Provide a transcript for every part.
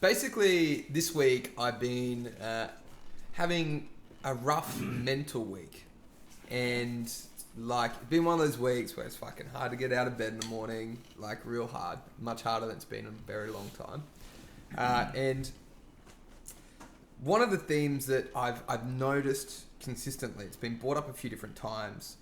basically this week I've been having a rough mental week, and like it's been one of those weeks where it's fucking hard to get out of bed in the morning, like real hard, much harder than it's been in a very long time. And one of the themes that I've noticed consistently, it's been brought up a few different times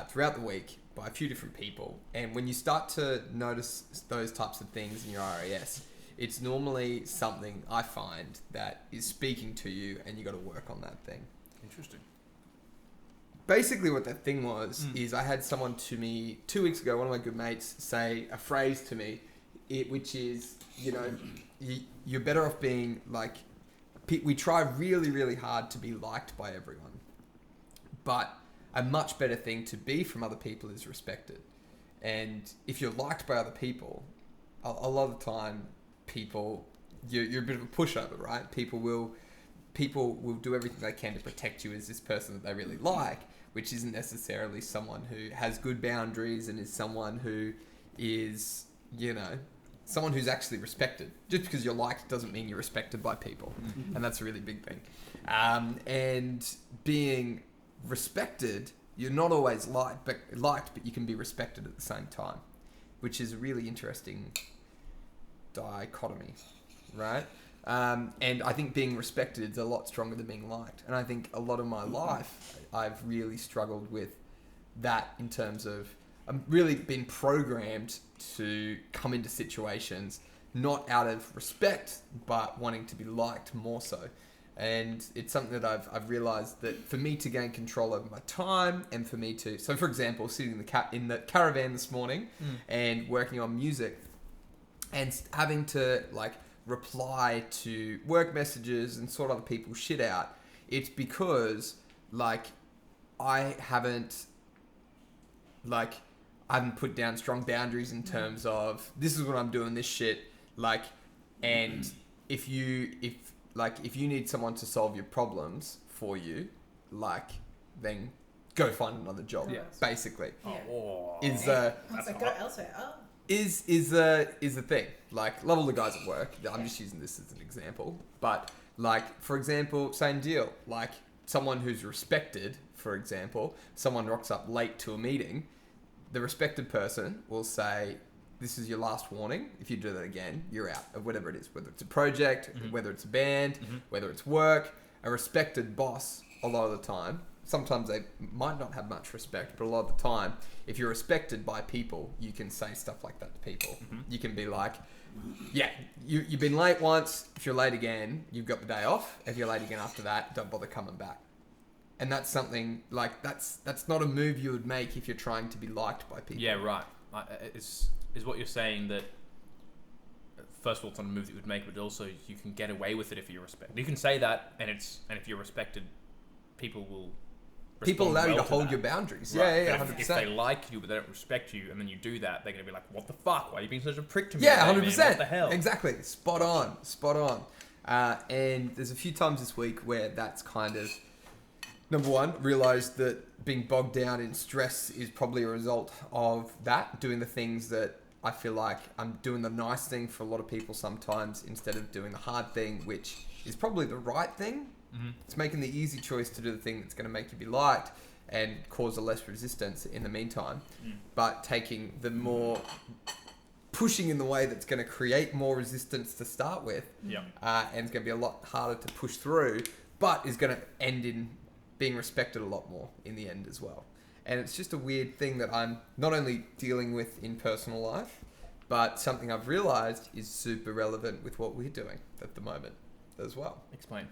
throughout the week by a few different people. And when you start to notice those types of things in your RAS, it's normally something I find that is speaking to you, and you got to work on that thing. Interesting. Basically what that thing was is I had someone to me 2 weeks ago, one of my good mates, say a phrase to me, which is, you're better off being like, we try really, really hard to be liked by everyone, but a much better thing to be from other people is respected. And if you're liked by other people, a lot of the time, you're a bit of a pushover, right? People will do everything they can to protect you as this person that they really like, which isn't necessarily someone who has good boundaries and is someone who is, someone who's actually respected. Just because you're liked doesn't mean you're respected by people. Mm-hmm. And that's a really big thing. And being respected, you're not always liked, but you can be respected at the same time, which is a really interesting dichotomy, right? And I think being respected is a lot stronger than being liked. And I think a lot of my life, I've really struggled with that in terms of, I've really been programmed to come into situations not out of respect, but wanting to be liked more so. And it's something that I've realized that for me to gain control over my time, and for me to, so for example, sitting in the caravan this morning and working on music and having to like reply to work messages and sort other people's shit out, it's because like I haven't put down strong boundaries in terms of this is what I'm doing, this shit, like, and if you need someone to solve your problems for you, like, then go find another job. Yeah. Basically, is go elsewhere. Is the thing. Like, love all the guys at work. I'm just using this as an example, but like, for example, same deal. Like, someone who's respected, for example, someone rocks up late to a meeting, the respected person will say, this is your last warning. If you do that again, you're out of whatever it is, whether it's a project, whether it's a band, whether it's work. A respected boss, a lot of the time, sometimes they might not have much respect, but a lot of the time, if you're respected by people, you can say stuff like that to people. You can be like, yeah, you've been late once. If you're late again, you've got the day off. If you're late again after that, don't bother coming back. And that's something like, that's not a move you would make if you're trying to be liked by people. Yeah, right. Is what you're saying that, first of all, it's not a move that you would make, but also you can get away with it if you're respected. You can say that, and if you're respected, people will allow you to hold that. your boundaries. Right. Yeah, 100%. If they like you but they don't respect you, and then you do that, they're going to be like, what the fuck? Why are you being such a prick to me? Yeah, 100%. Man? What the hell? Exactly. Spot on. And there's a few times this week where that's kind of, number one, realised that being bogged down in stress is probably a result of that, doing the things that I feel like I'm doing the nice thing for a lot of people sometimes instead of doing the hard thing, which is probably the right thing. It's making the easy choice to do the thing that's going to make you be liked and cause a less resistance in the meantime, but taking the more pushing in the way that's going to create more resistance to start with, and it's going to be a lot harder to push through, but is going to end in being respected a lot more in the end as well. And it's just a weird thing that I'm not only dealing with in personal life, but something I've realized is super relevant with what we're doing at the moment as well. Explain.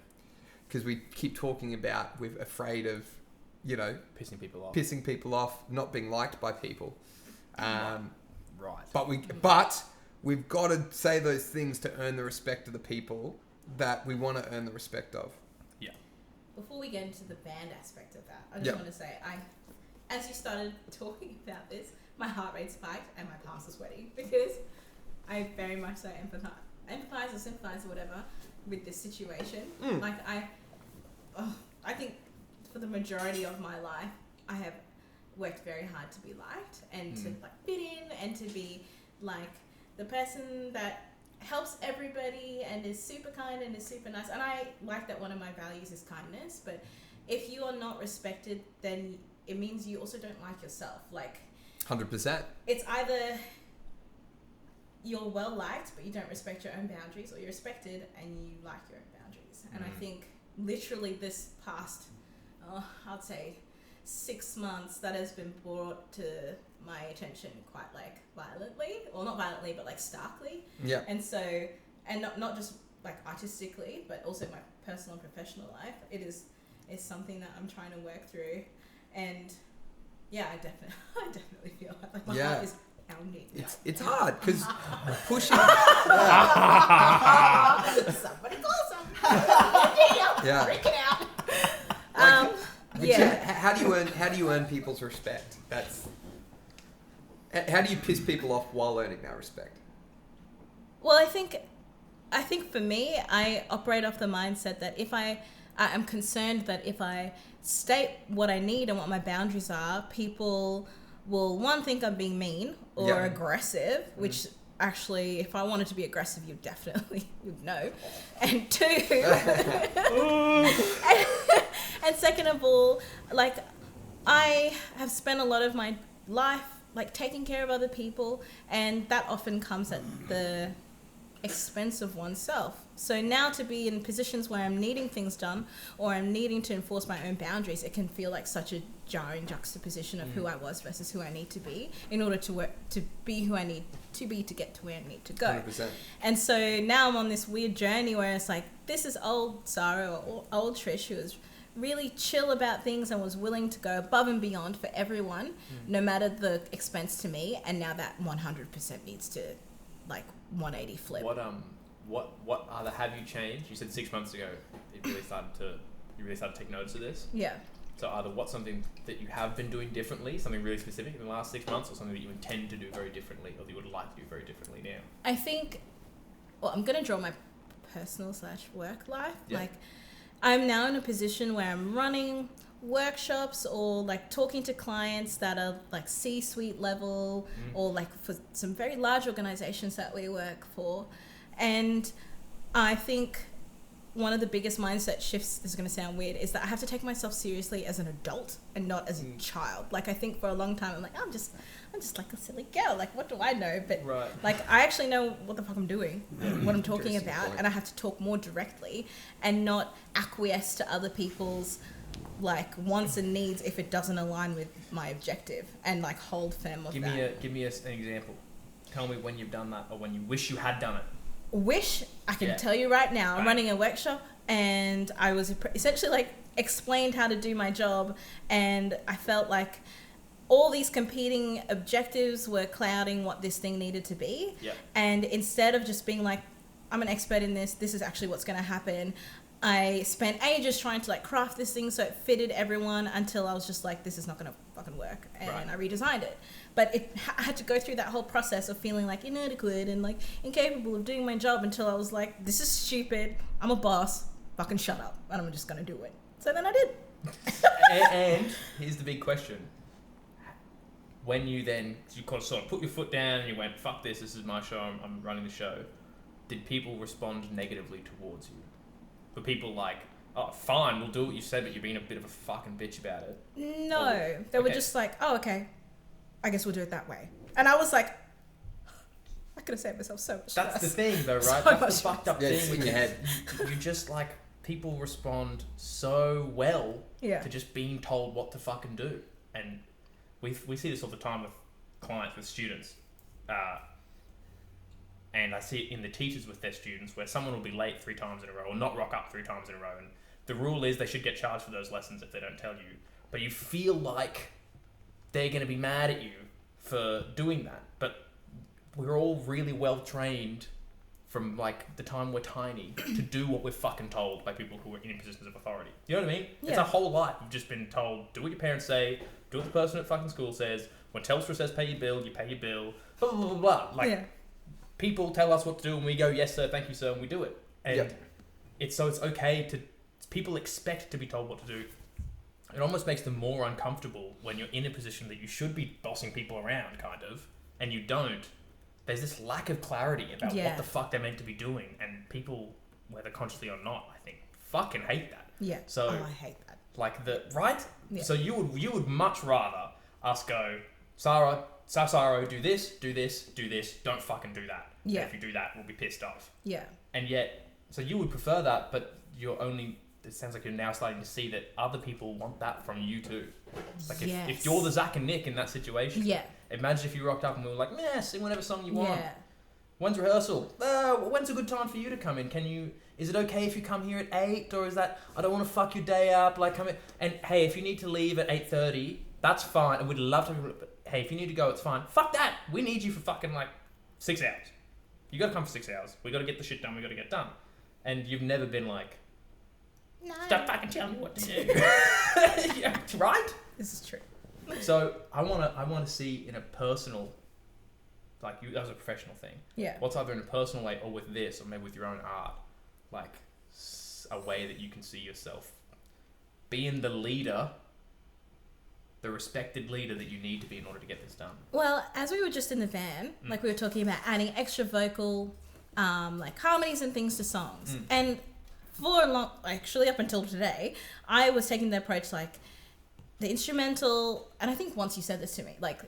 Because we keep talking about we're afraid of, pissing people off, not being liked by people. Right. But we've got to say those things to earn the respect of the people that we want to earn the respect of. Yeah. Before we get into the band aspect of that, I just want to say, as you started talking about this, my heart rate spiked and my palms are sweaty because I very much so empathize or sympathize or whatever with this situation. Like I think for the majority of my life, I have worked very hard to be liked and to like fit in and to be like the person that helps everybody and is super kind and is super nice. And I like that one of my values is kindness. But if you are not respected, then it means you also don't like yourself. Like 100%. It's either you're well liked, but you don't respect your own boundaries, or you're respected and you like your own boundaries. And I think literally this past, I'd say 6 months, that has been brought to my attention quite like violently, or not violently, but like starkly. Yeah. And so, and not just like artistically, but also my personal and professional life. It's something that I'm trying to work through. And yeah, I definitely feel like my heart is pounding. It's hard because pushing. Somebody call somebody. Yeah. Freak it out. How do you earn people's respect? How do you piss people off while earning that respect? Well, I think for me, I operate off the mindset that if I am concerned that if I state what I need and what my boundaries are, people will, one, think I'm being mean or aggressive, which actually, if I wanted to be aggressive, you definitely would know. And two, and second of all, like, I have spent a lot of my life like taking care of other people, and that often comes at the expense of oneself. So now to be in positions where I'm needing things done or I'm needing to enforce my own boundaries, it can feel like such a jarring juxtaposition of who I was versus who I need to be in order to work to be who I need to be to get to where I need to go. 100%. And so now I'm on this weird journey where it's like, this is old Sarah or old Trish, who was really chill about things and was willing to go above and beyond for everyone, no matter the expense to me. And now that 100% needs to like 180 flip. What have you changed? You said 6 months ago you really started to take notice of this. Yeah. So either what's something that you have been doing differently, something really specific in the last 6 months, or something that you intend to do very differently, or that you would like to do very differently now? I think, well, I'm going to draw my personal / work life. Yeah. Like, I'm now in a position where I'm running workshops or like talking to clients that are like C-suite level, or like for some very large organizations that we work for. And I think one of the biggest mindset shifts, this is going to sound weird, is that I have to take myself seriously as an adult and not as a child. Like, I think for a long time I'm like, I'm just like a silly girl. Like, what do I know? But like, I actually know what the fuck I'm doing, what I'm talking about, and I have to talk more directly and not acquiesce to other people's like wants and needs if it doesn't align with my objective, and like hold firm of that. Give me an example. Tell me when you've done that, or when you wish you had done it. I can tell you right now, I'm running a workshop, and I was essentially like explained how to do my job, and I felt like all these competing objectives were clouding what this thing needed to be. And instead of just being like, I'm an expert in this is actually what's going to happen, I spent ages trying to like craft this thing so it fitted everyone, until I was just like, this is not going to fucking work, and I redesigned it. But I had to go through that whole process of feeling like inadequate and like incapable of doing my job, until I was like, this is stupid, I'm a boss, fucking shut up, and I'm just going to do it. So then I did. and here's the big question. When you sort of put your foot down and you went, fuck this is my show, I'm running the show, did people respond negatively towards you? Were people like, oh, fine, we'll do what you said, but you're being a bit of a fucking bitch about it? No. They were just like, oh, okay, I guess we'll do it that way. And I was like, I could have saved myself so much stress. That's the thing, though, right? That's the fucked up thing with your head. You just, like, people respond so well to just being told what to fucking do. And we see this all the time with clients, with students. And I see it in the teachers with their students, where someone will be late 3 times in a row, or not rock up 3 times in a row. And the rule is they should get charged for those lessons if they don't tell you. But you feel like they're going to be mad at you for doing that. But we're all really well trained from like the time we're tiny to do what we're fucking told by people who are in positions of authority. You know what I mean? Yeah. It's our whole life. You've just been told, do what your parents say, do what the person at fucking school says. When Telstra says pay your bill, you pay your bill. Blah, blah, blah, blah. Like, people tell us what to do and we go, yes sir, thank you sir, and we do it. And it's okay to, people expect to be told what to do. It almost makes them more uncomfortable when you're in a position that you should be bossing people around, kind of, and you don't. there's this lack of clarity about Yeah. what the fuck they're meant to be doing, and people, whether consciously or not, I think fucking hate that. Yeah. So I hate that. like right? Yeah. So you would much rather us go, Sarah, do this, don't fucking do that. Yeah. And if you do that, we'll be pissed off. Yeah. And yet, so you would prefer that, but it sounds like you're now starting to see that other people want that from you too. Like if you're the Zach and Nick in that situation, Yeah. imagine if you rocked up and we were like, meh, sing whatever song you want. Yeah. When's rehearsal? When's a good time for you to come in? Is it okay if you come here at 8? Or is that, I don't want to fuck your day up, like come in. And hey, if you need to leave at 8:30, that's fine. And we'd love to, but hey, if you need to go, it's fine. Fuck that. We need you for fucking like 6 hours. You gotta come for 6 hours. We gotta get the shit done. We gotta get done. And you've never been like, No. stop fucking telling me what to do. Yeah, right? This is true. So I wanna see in a personal, like you, that was a professional thing. Yeah. What's either in a personal way or with this, or maybe with your own art, like a way that you can see yourself being the leader, the respected leader that you need to be in order to get this done. Well, as we were just in the van, like we were talking about adding extra vocal, like harmonies and things to songs. And for a long, actually up until today, I was taking the approach like the instrumental, and I think once you said this to me, like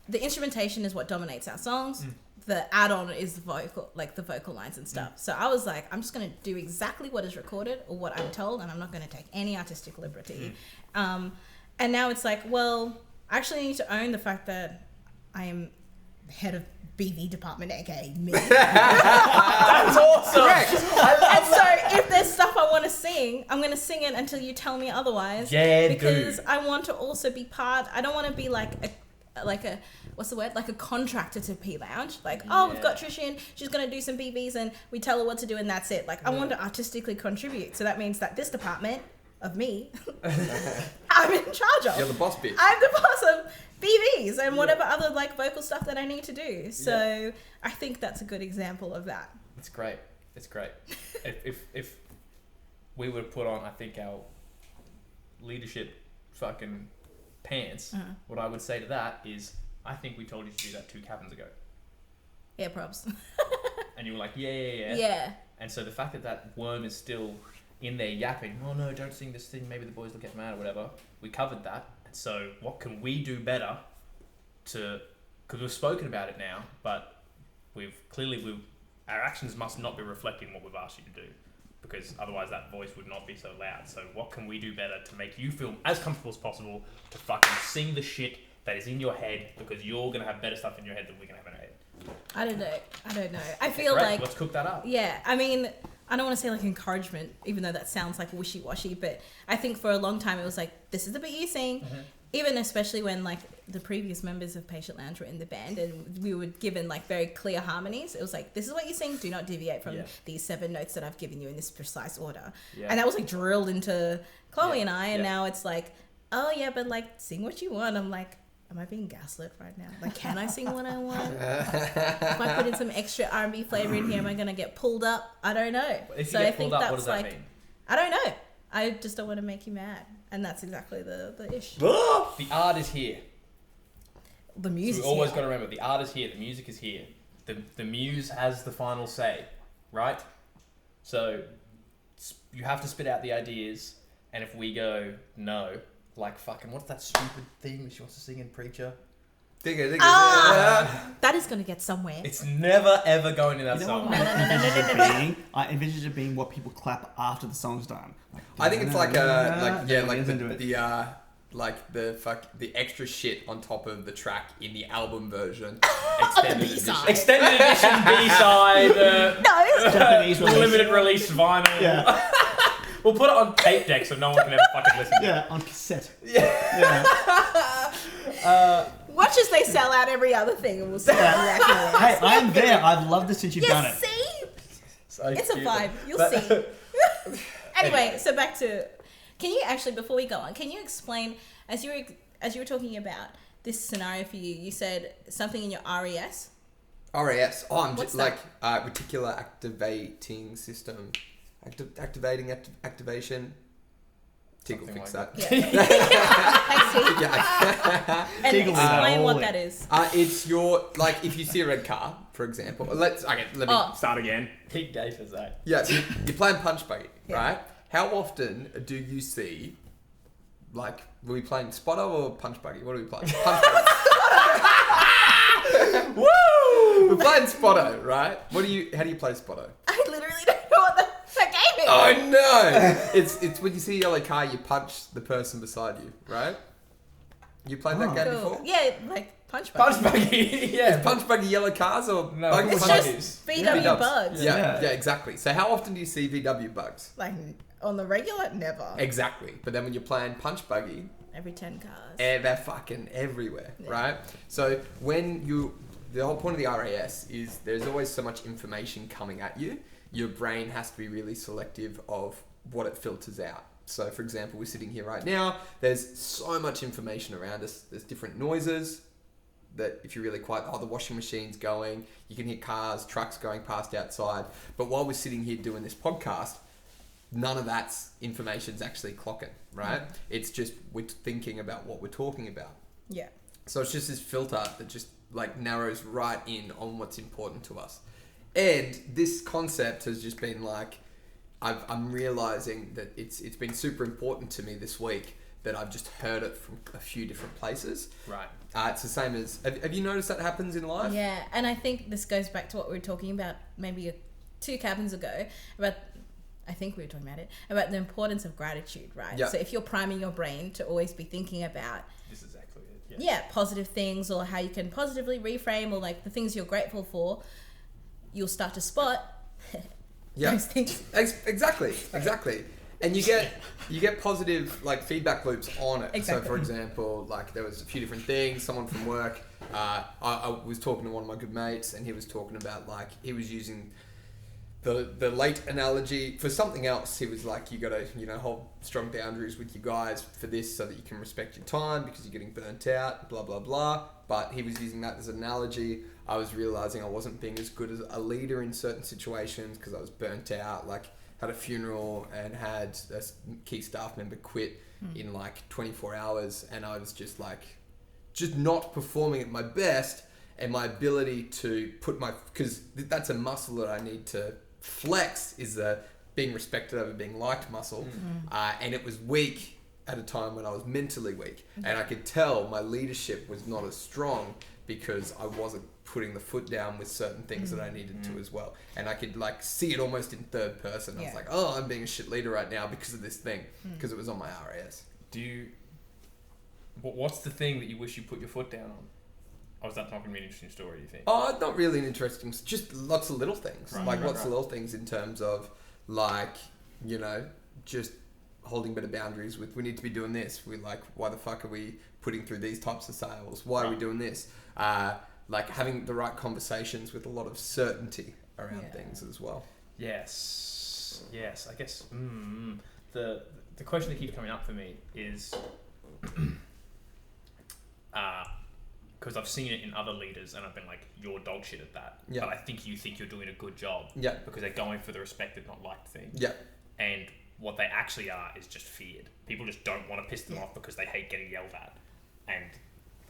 the instrumentation is what dominates our songs. The add-on is the vocal, like the vocal lines and stuff. So I was like, I'm just going to do exactly what is recorded or what I'm told, and I'm not going to take any artistic liberty. And now it's like, well, I actually need to own the fact that I am the head of BV department, aka me. That's awesome. And so if there's stuff I want to sing, I'm going to sing it until you tell me otherwise. Yeah, because dude. I want to also be part. I don't want to be like a what's the word? Like a contractor to P Lounge. Like, oh, we've got Trish in, she's going to do some BVs and we tell her what to do and that's it. Like, I want to artistically contribute. So that means that this department of me, I'm in charge of. You're the boss bitch. I'm the boss of BVs and whatever other like vocal stuff that I need to do. So I think that's a good example of that. It's great. It's great. if we were to put on, I think, our leadership fucking pants, what I would say to that is, I think we told you to do that 2 cabins ago. Yeah, props. And you were like, yeah. Yeah. And so the fact that that worm is still in there yapping, oh no, don't sing this thing, maybe the boys will get mad or whatever, we covered that. And so what can we do better to, because we've spoken about it now, but our actions must not be reflecting what we've asked you to do, because otherwise that voice would not be so loud. So what can we do better to make you feel as comfortable as possible to fucking sing the shit that is in your head, because you're going to have better stuff in your head than we're going to have in our head. I don't know. I feel like... Let's cook that up. Yeah, I mean, I don't want to say like encouragement, even though that sounds like wishy-washy, but I think for a long time it was like, this is the bit you sing. Even especially when like the previous members of Patient Lounge were in the band and we were given like very clear harmonies. It was like, this is what you sing, do not deviate from these 7 notes that I've given you in this precise order. And that was like drilled into Chloe and I, and now it's like, oh yeah, but like sing what you want. I'm like, am I being gaslit right now? Like, can I sing what I want? If I put in some extra R&B flavor in here, am I going to get pulled up? I don't know. If you get pulled up, what does that mean? I don't know. I just don't want to make you mad. And that's exactly the issue. The art is here. The music. So we always got to remember, the art is here, the music is here. The muse has the final say, right? So you have to spit out the ideas, and if we go, no, like fucking, what's that stupid thing that she wants to sing in Preacher? That is going to get somewhere. It's never ever going in that song. I envision it being what people clap after the song's done. Like, I think it's like the extra shit on top of the track in the album version. Extended edition. Extended edition B-side. No. Japanese release. Limited release vinyl. Yeah. We'll put it on tape deck so no one can ever fucking listen to it. Yeah, on cassette. Yeah. Watch as they sell out every other thing and we'll see exactly what it Hey, is. I'm there. I've loved this since you've done it. See? So It's a cute. vibe. You'll see. Anyway, so back to... Can you actually, before we go on, can you explain, as you were talking about this scenario for you, you said something in your RES? RAS. Oh, I'm What's just like reticular activating system. Activation. Tig will fix Something that. like Thanks, Tig. Yeah. And Tig will do that explain all what week. that is. It's your, like, if you see a red car, for example, let me Oh. start again. Pig gay for that. Yeah, you're playing punch buggy, Yeah. right? How often do you see, like, were we playing spotter or punch buggy? What are we playing? Punch buggy. Woo! We're playing spotter, right? How do you play spotter? I literally don't know what that game is. Oh no! It's when you see a yellow car, you punch the person beside you, right? You played that Oh. game Cool. before? Yeah, like punch buggy. Punch buggy. Yeah. Punch buggy yellow cars or No, buggy It's punch punch? just buggies. VW V-dubs. bugs. Yeah, Yeah. exactly. So how often do you see VW bugs? Like on the regular, never. Exactly. But then when you're playing punch buggy, Every 10 cars. they're fucking everywhere, Yeah. right? So the whole point of the RAS is there's always so much information coming at you. Your brain has to be really selective of what it filters out. So, for example, we're sitting here right now. There's so much information around us. There's different noises that if you're really quiet, the washing machine's going. You can hear cars, trucks going past outside. But while we're sitting here doing this podcast, none of that's information's actually clocking, right? It's just we're thinking about what we're talking about. Yeah. So it's just this filter that just like narrows right in on what's important to us. And this concept has just been like, I'm realizing that it's been super important to me this week that I've just heard it from a few different places. Right. It's the same as, have you noticed that happens in life? Yeah, and I think this goes back to what we were talking about maybe 2 cabins ago about the importance of gratitude, right? Yeah. So if you're priming your brain to always be thinking about This is exactly it. yeah, positive things or how you can positively reframe or like the things you're grateful for, you'll start to spot Yeah. those things. Exactly. And you get positive like feedback loops on it. Exactly. So for example, like there was a few different things. Someone from work, I was talking to one of my good mates, and he was talking about like he was using the late analogy for something else. He was like, you got to hold strong boundaries with you guys for this so that you can respect your time because you're getting burnt out. Blah blah blah. But he was using that as an analogy. I was realizing I wasn't being as good as a leader in certain situations because I was burnt out. Like had a funeral and had a key staff member quit in like 24 hours, and I was just not performing at my best, and my ability to because that's a muscle that I need to flex is the being respected over being liked muscle, and it was weak at a time when I was mentally weak, and I could tell my leadership was not as strong because I wasn't putting the foot down with certain things that I needed to as well. And I could like see it almost in third person. I was like, oh, I'm being a shit leader right now because of this thing, because it was on my RAS. What's the thing that you wish you put your foot down on? Or is that not going to be an interesting story, do you think? Oh, not really an interesting, just lots of little things. Right, like right, lots right. of little things in terms of like, just holding better boundaries with, we need to be doing this. We're like, why the fuck are we putting through these types of sales? Why are we doing this? Like having the right conversations with a lot of certainty around things as well. Yes. I guess the question that keeps coming up for me is because I've seen it in other leaders and I've been like, you're dog shit at that. Yeah. But I think you think you're doing a good job. Yeah. Because they're going for the respected, not liked thing. Yeah. And what they actually are is just feared. People just don't want to piss them off because they hate getting yelled at. And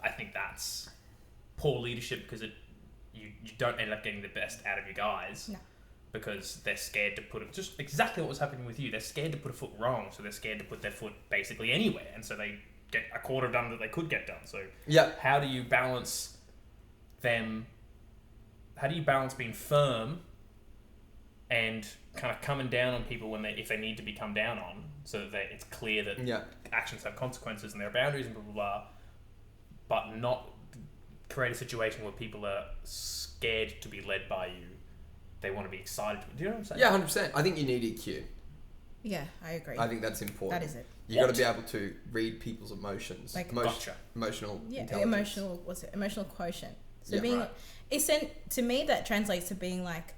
I think that's poor leadership because you don't end up getting the best out of your guys. No. Because they're scared to put it, just exactly what was happening with you. They're scared to put a foot wrong, so they're scared to put their foot basically anywhere, and so they get a quarter done that they could get done. So how do you balance them? How do you balance being firm and kind of coming down on people if they need to be come down on, so that it's clear that actions have consequences and there are boundaries and blah blah blah, but not create a situation where people are scared to be led by you. They want to be excited. Do you know what I'm saying? Yeah, 100%. I think you need EQ. Yeah, I agree. I think that's important. That is it. You got to be able to read people's emotions. Like- Gotcha. Emotional Emotional intelligence. emotional quotient. So Yeah, being right. to me that translates to being like,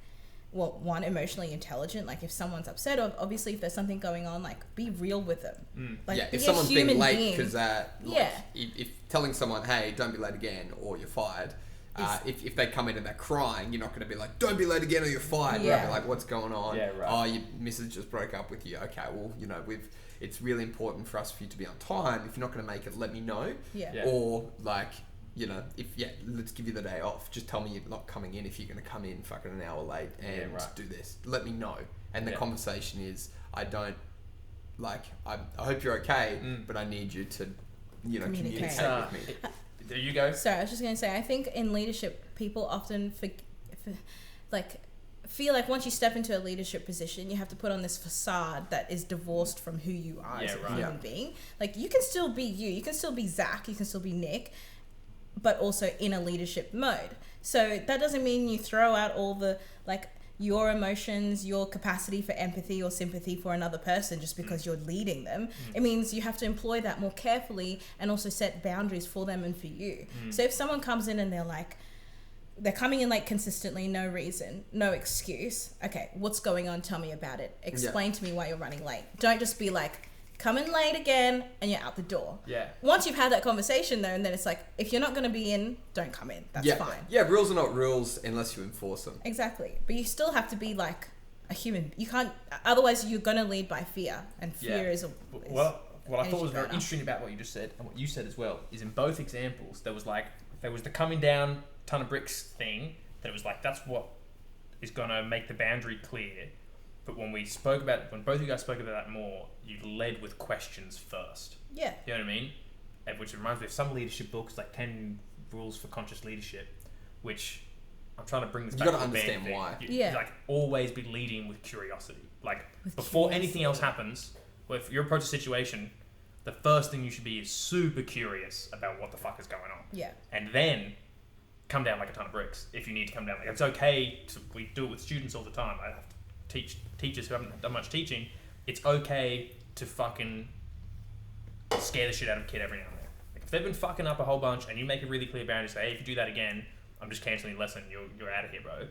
well, one, emotionally intelligent. Like if someone's upset, or obviously if there's something going on, like be real with them. Like If be a someone's being human late being. because if telling someone, hey, don't be late again or you're fired, if they come in and they're crying, you're not going to be like, don't be late again or you're fired. Yeah. You're like, what's going on? Yeah, right. Oh, your missus just broke up with you. Okay, well, it's really important for us for you to be on time. If you're not going to make it, let me know. Yeah. Or like, let's give you the day off. Just tell me you're not coming in if you're going to come in fucking an hour late and do this. Let me know. And the conversation is, I hope you're okay, but I need you to, communicate with me. There you go. Sorry, I was just going to say, I think in leadership, people often feel like once you step into a leadership position, you have to put on this facade that is divorced from who you are as a human being. Like, you can still be you can still be Zach, you can still be Nick, but also in a leadership mode. So that doesn't mean you throw out all the, your emotions, your capacity for empathy or sympathy for another person just because you're leading them. It means you have to employ that more carefully and also set boundaries for them and for you. So if someone comes in and they're coming in late consistently, no reason, no excuse. Okay, what's going on? Tell me about it. Explain to me why you're running late. Don't just be like, come in late again and you're out the door. Yeah. Once you've had that conversation though, and then it's like, if you're not going to be in, don't come in. That's fine. Yeah, rules are not rules unless you enforce them. Exactly. But you still have to be like a human. You can't, otherwise you're going to lead by fear, and fear is what I thought was very interesting about what you just said and what you said as well is in both examples there was the coming down ton of bricks thing that was like, that's what is going to make the boundary clear. But when both of you guys spoke about that more, you led with questions first. Yeah. You know what I mean? Which reminds me of some leadership books, like 10 Rules for Conscious Leadership, which I'm trying to bring this back to the understand thing. why. Always be leading with curiosity. With before anything else happens, if you approach a situation, the first thing you should be is super curious about what the fuck is going on. Yeah. And then come down like a ton of bricks if you need to come down. It's okay we do it with students all the time. I have to teach teachers who haven't done much teaching. It's okay to fucking scare the shit out of a kid every now and then. If they've been fucking up a whole bunch and you make a really clear boundary, say, hey, if you do that again, I'm just cancelling the lesson. You're out of here, bro.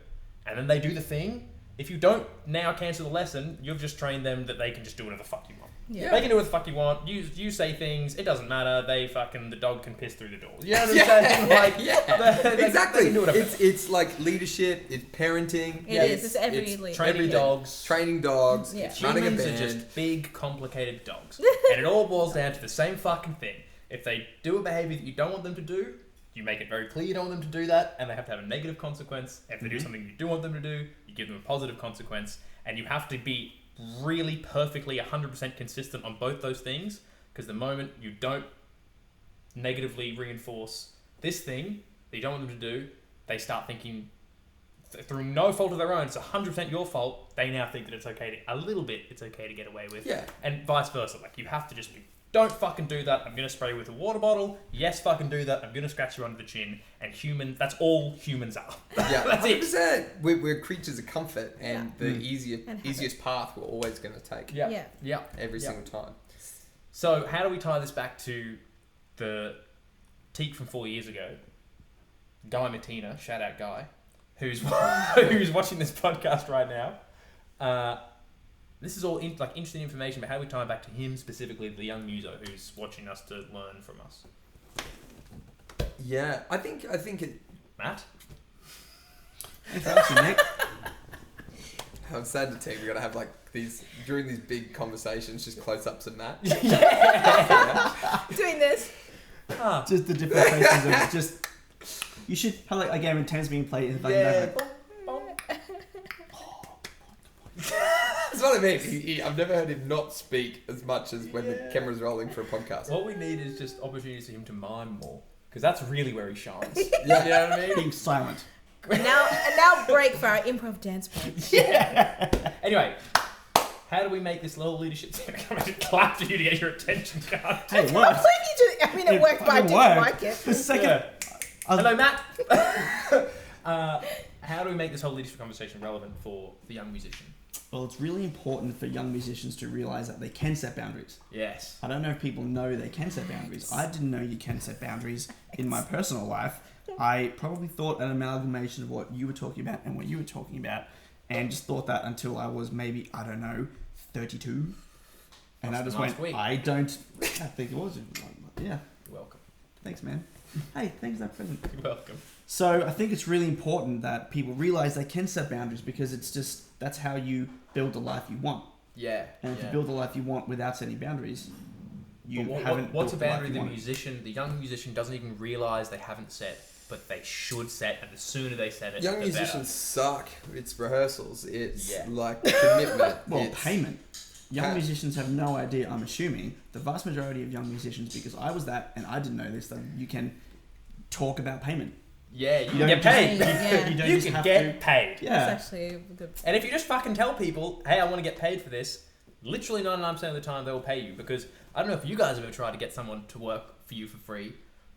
And then they do the thing. If you don't now cancel the lesson, you've just trained them that they can just do whatever the fuck you want. Yeah. They can do what the fuck you want. You say things. It doesn't matter. The dog can piss through the door. You know what I'm saying? Exactly. They can do whatever. It's like leadership. It's parenting. It's every leader. Training dogs. Training dogs. Yeah. Running a Humans band. are just big, complicated dogs. And it all boils down to the same fucking thing. If they do a behavior that you don't want them to do, you make it very clear you don't want them to do that, and they have to have a negative consequence. If they do something you do want them to do, you give them a positive consequence, and you have to be really perfectly 100% consistent on both those things, because the moment you don't negatively reinforce this thing that you don't want them to do, they start thinking, through no fault of their own, it's 100% your fault, they now think that it's okay to get away with. Yeah. And vice versa. You have to just be, don't fucking do that, I'm going to spray you with a water bottle. Yes, fucking do that, I'm going to scratch you under the chin. And that's all humans are. Yeah, that's 100%. it. We're creatures of comfort, and the easiest path we're always going to take. Yeah. Every single time. So how do we tie this back to the Teak from 4 years ago? Guy Matina, shout out Guy, who's watching this podcast right now. This is all interesting information, but how do we tie it back to him specifically, the young muso who's watching us to learn from us? Yeah, I think it. Matt? Thanks, Nick. I'm sad to tell you, we gotta have during these big conversations, just close-ups of Matt. Doing this. Just the different faces of just. You should have a game of tennis being played in the back. That's what I mean. I've never heard him not speak as much as when the camera's rolling for a podcast. What we need is just opportunities for him to mime more, because that's really where he shines. Yeah. You know what I mean? Being silent. And now break for our improv dance break. Yeah. Anyway, how do we make this little leadership thing? I'm going to clap to you to get your attention, God. Hey, it worked. It worked, but I didn't like it. The second. Yeah. Hello, Matt. How do we make this whole leadership conversation relevant for the young musician? Well, it's really important for young musicians to realise that they can set boundaries. Yes. I don't know if people know they can set boundaries. I didn't know you can set boundaries in my personal life. I probably thought an amalgamation of what you were talking about and what you were talking about, and just thought that until I was maybe, 32. And I just went, week. I think it was. Yeah. You're welcome. Thanks, man. Hey, thanks for that present. You're welcome. So I think it's really important that people realize they can set boundaries because it's just that's how you build the life you want. Yeah. And if you build the life you want without setting boundaries, you haven't. What's a built the life boundary you the young musician doesn't even realize they haven't set, but they should set, and the sooner they set it, Young the musicians better. suck. It's rehearsals. It's Yeah. like commitment. Well, it's payment. Young Cash. musicians have no idea, I'm assuming, the vast majority of young musicians, because I was that and I didn't know this, that you can talk about payment. Yeah, you You can don't get paid. Yeah. You don't You just can have get to. paid. Yeah. That's actually a good. And if you just fucking tell people, hey, I want to get paid for this, literally 99% of the time they will pay you. Because I don't know if you guys have ever tried to get someone to work for you for free,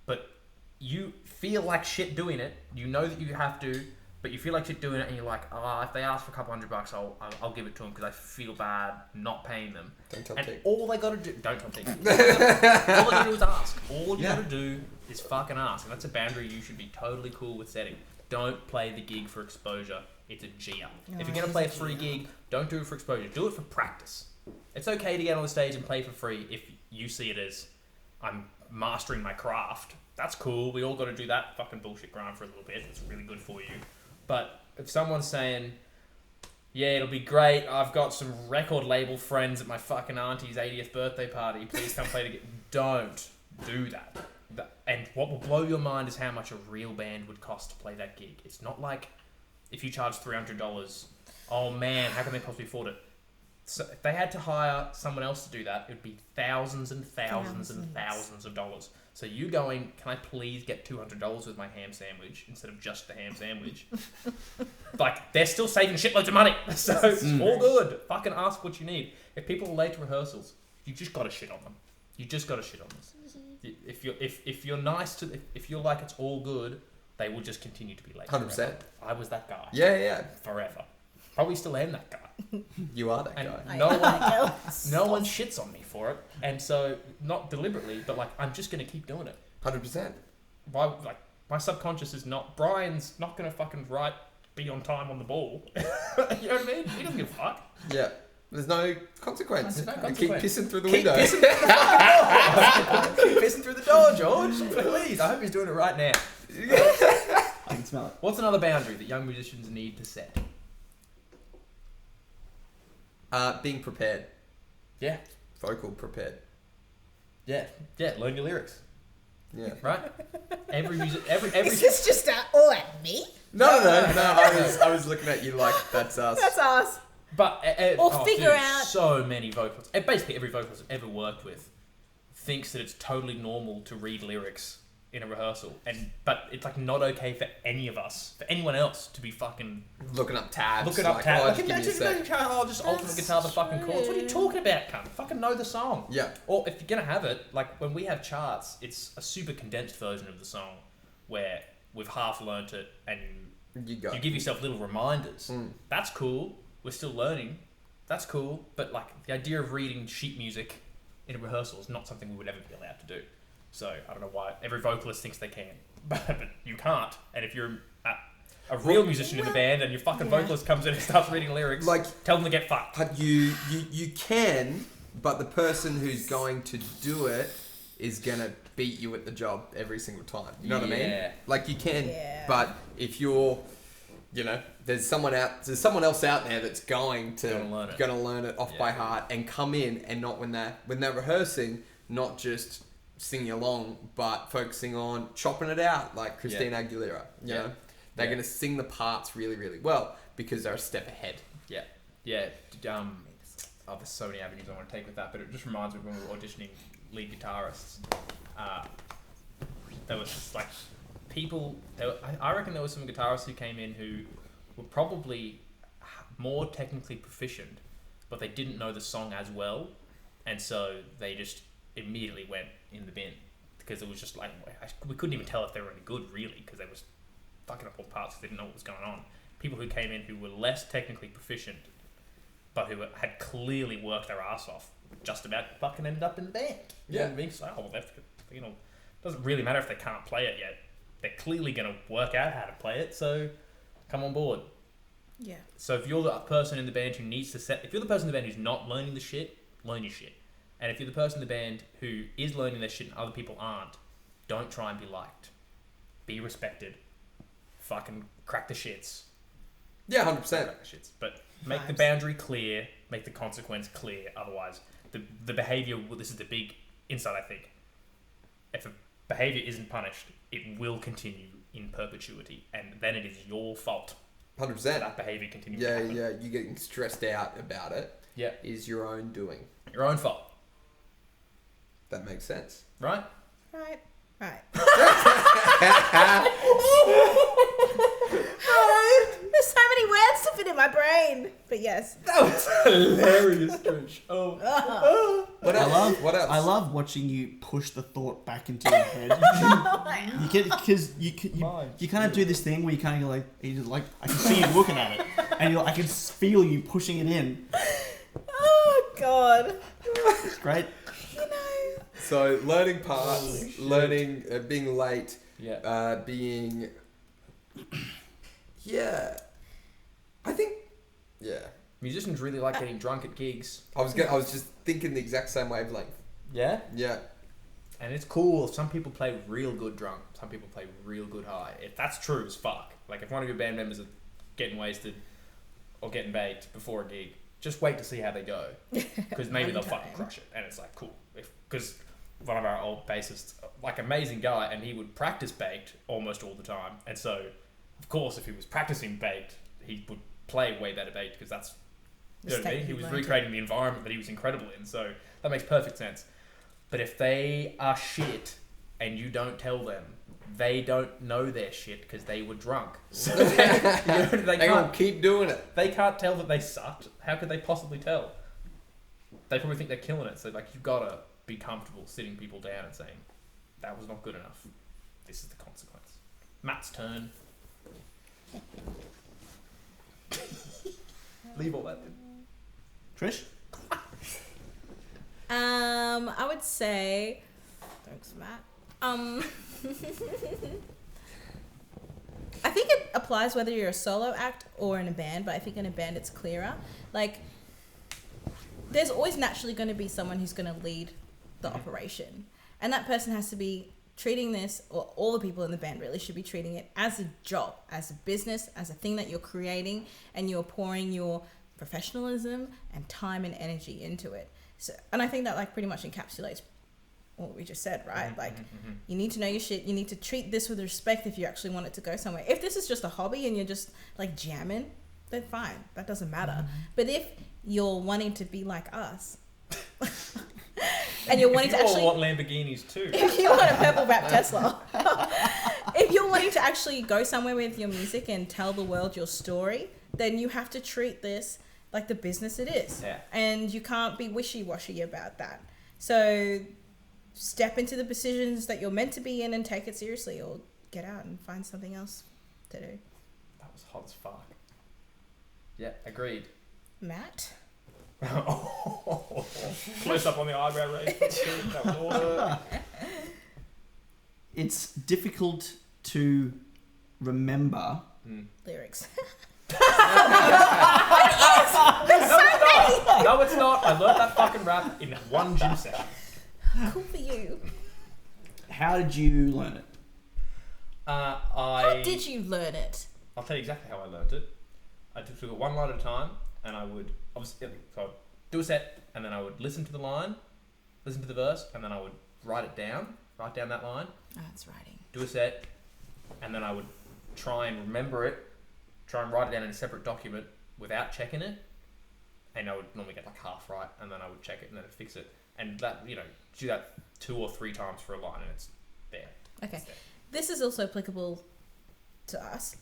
but you feel like shit doing it. You know that you have to, but you feel like shit doing it, and you're like, if they ask for a couple $100, I'll give it to them because I feel bad not paying them. Don't tell And Tick. all they gotta do, don't tell Tick. All they gotta do is ask. All you Yeah. gotta do is fucking ask, and that's a boundary you should be totally cool with setting. Don't play the gig for exposure. It's a G up. If you're gonna play a free gig, don't do it for exposure. Do it for practice. It's okay to get on the stage and play for free if you see it as I'm mastering my craft. That's cool. We all got to do that fucking bullshit grind for a little bit. It's really good for you. But if someone's saying, yeah, it'll be great. I've got some record label friends at my fucking auntie's 80th birthday party. Please come play the gig. Don't do that. And what will blow your mind is how much a real band would cost to play that gig. It's not like if you charge $300, oh man, how can they possibly afford it? So if they had to hire someone else to do that, it would be thousands and thousands and thousands of dollars. So you going, can I please get $200 with my ham sandwich instead of just the ham sandwich? Like, they're still saving shitloads of money. So it's all good. Fucking ask what you need. If people are late to rehearsals, you just gotta shit on them. You just gotta shit on them. If you're nice to, if you're like it's all good, they will just continue to be late. 100%. forever. I was that guy. Yeah. Forever. Probably still am that guy. You are that And guy. no one shits on me for it, and so not deliberately, but like I'm just gonna keep doing it. 100%. Why? Like my subconscious is not. Brian's not gonna fucking be on time on the ball. You know what I mean? He doesn't give a fuck. Yeah. There's no consequence. There's no Keep consequence. pissing through the Keep window. pissing through the fucking door. Keep pissing through the door, George. Please. I hope he's doing it right now. I can smell it. What's another boundary that young musicians need to set? Being prepared. Yeah. Vocal prepared. Yeah. Learn your lyrics. Yeah. Right. Every Is this just all at me? No. I was looking at you like that's us. That's us. But Or figure out- so many vocalists. Basically, every vocalist I've ever worked with thinks that it's totally normal to read lyrics in a rehearsal, but it's like not okay for any of us, for anyone else, to be fucking Looking up tabs. looking up like, tabs. Oh, Like, just give me a imagine sec. just alternate guitar the fucking chords. What are you talking about, cunt? Fucking know the song. Yeah. Or if you're gonna have it, like when we have charts, it's a super condensed version of the song where we've half learnt it and You go. you give yourself little reminders. Mm. That's cool. We're still learning. That's cool. But like the idea of reading sheet music in a rehearsal is not something we would ever be allowed to do. So I don't know why every vocalist thinks they can, but you can't. And if you're a real musician in the band and your fucking vocalist comes in and starts reading lyrics, Like, tell them to get fucked. But you can, but the person who's going to do it is gonna beat you at the job every single time. You know what I mean? Yeah. Like you can, Yeah. but if you're, there's someone else out there that's going to Gonna learn it off Yeah. by heart and come in and not when they're rehearsing, not just singing along, but focusing on chopping it out like Christina Aguilera. You know, they're gonna sing the parts really, really well because they're a step ahead. Yeah. There's so many avenues I want to take with that, but it just reminds me when we were auditioning lead guitarists. There was just like people. I reckon there were some guitarists who came in who were probably more technically proficient, but they didn't know the song as well, and so they just immediately went in the bin because it was just like we couldn't even tell if they were any good really because they was fucking up all the parts because they didn't know what was going on. People who came in who were less technically proficient but who had clearly worked their ass off just about fucking ended up in the band. You know what I mean? So, doesn't really matter if they can't play it yet. They're clearly going to work out how to play it, so come on board. Yeah. So if you're the person in the band who needs to if you're the person in the band who's not learning the shit, learn your shit. And if you're the person in the band who is learning their shit and other people aren't, don't try and be liked. Be respected. Fucking crack the shits. Yeah, 100%. Crack the shits. But make the boundary clear. Make the consequence clear. Otherwise, the behavior. This is the big insight, I think. If a behavior isn't punished, it will continue in perpetuity, and then it is your fault. 100%. That behavior continues. to happen. Yeah. You getting stressed out about it. Yeah. Is your own doing. Your own fault. That makes sense. Right? Right. There's so many words to fit in my brain. But yes. That was hilarious, Trish. Oh. What else? What else? I love watching you push the thought back into your head. You get because you kind of do this thing where you kind of like I can see you looking at it, and I can feel you pushing it in. Oh God. It's great. So learning parts, learning, being late, being, I think, Musicians really like getting drunk at gigs. I was just thinking the exact same wavelength. Yeah? Yeah. And it's cool. Some people play real good drunk. Some people play real good high. If that's true as fuck. Like if one of your band members are getting wasted or getting baked before a gig, just wait to see how they go. Because maybe they'll fucking crush it. And it's like, cool. Because one of our old bassists, like amazing guy, and he would practice baked almost all the time. And so, of course, if he was practicing baked, he would play way better baked because that's, you know what I mean? He was recreating the environment that he was incredible in. So that makes perfect sense. But if they are shit and you don't tell them, they don't know their shit because they were drunk. So they can't keep doing it. They can't tell that they sucked. How could they possibly tell? They probably think they're killing it. So like you've got to be comfortable sitting people down and saying, that was not good enough. This is the consequence. Matt's turn. Leave all that in. Trish? I would say, thanks, Matt. I think it applies whether you're a solo act or in a band, but I think in a band it's clearer. Like, there's always naturally going to be someone who's going to lead the operation, and that person has to be treating this, or all the people in the band really should be treating it as a job, as a business, as a thing that you're creating, and you're pouring your professionalism and time and energy into it. So, and I think that like pretty much encapsulates what we just said, right? Like, you need to know your shit. You need to treat this with respect if you actually want it to go somewhere. If this is just a hobby and you're just like jamming, then fine. That doesn't matter. But if you're wanting to be like us, and you're wanting to actually want Lamborghinis too. If you want a purple wrap Tesla, if you're wanting to actually go somewhere with your music and tell the world your story, then you have to treat this like the business it is. Yeah. And you can't be wishy-washy about that. So step into the positions that you're meant to be in and take it seriously, or get out and find something else to do. That was hot as fuck. Yeah, agreed. Matt? Close up on the eyebrow raise. That was awesome. It's difficult to remember Lyrics. No, it's not. I learned that fucking rap in one gym session. Cool for you. How did you learn it? How did you learn it? I'll tell you exactly how I learned it. I took it one line at a time, and I would obviously so I'd do a set, and then I would listen to the line, listen to the verse, and then I would write down that line. Oh, that's writing. Do a set, and then I would try and remember it, try and write it down in a separate document without checking it, and I would normally get like half right, and then I would check it and then I'd fix it, and that, you know, do that 2 or 3 times for a line, and it's there. Okay. It's there. This is also applicable to us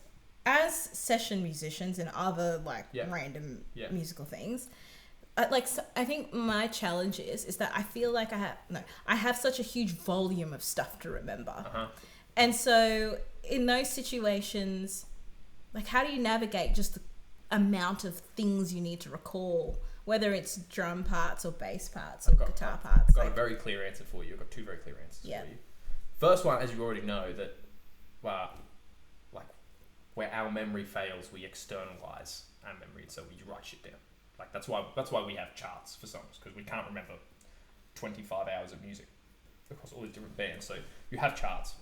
as session musicians and other like random musical things. I think my challenge is that I feel like I have such a huge volume of stuff to remember. And so in those situations, like, how do you navigate just the amount of things you need to recall, whether it's drum parts or bass parts or guitar parts? I've got a very clear answer for you. I've got 2 very clear answers for you. First one, as you already know, that like where our memory fails, we externalize our memory, so we write shit down. Like that's why we have charts for songs, because we can't remember 25 hours of music. across all these different bands. So you have charts.